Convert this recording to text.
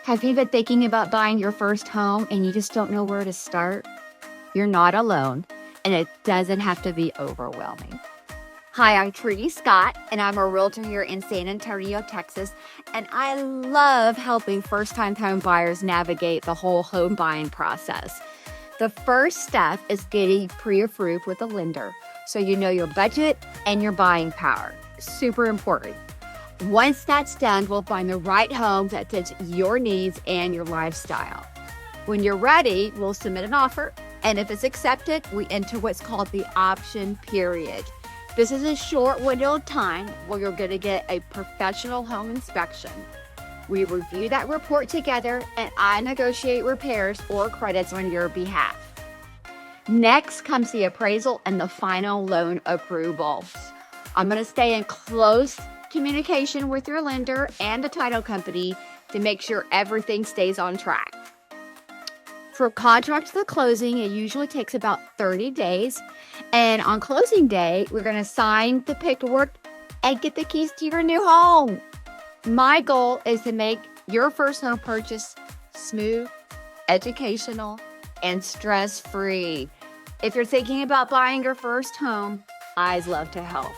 Have you been thinking about buying your first home and you just don't know where to start? You're not alone, and it doesn't have to be overwhelming. Hi, I'm Trudy Scott, and I'm a realtor here in San Antonio, Texas, and I love helping first-time home buyers navigate the whole home buying process. The first step is getting pre-approved with a lender, so you know your budget and your buying power. Super important. Once that's done, we'll find the right home that fits your needs and your lifestyle. When you're ready, we'll submit an offer, and if it's accepted, we enter what's called the option period. This is a short window of time where you're going to get a professional home inspection. We review that report together, and I negotiate repairs or credits on your behalf. Next comes the appraisal and the final loan approval. I'm going to stay in close communication with your lender and the title company to make sure everything stays on track. For contract to the closing, it usually takes about 30 days. And on closing day, we're going to sign the paperwork and get the keys to your new home. My goal is to make your first home purchase smooth, educational, and stress-free. If you're thinking about buying your first home, I'd love to help.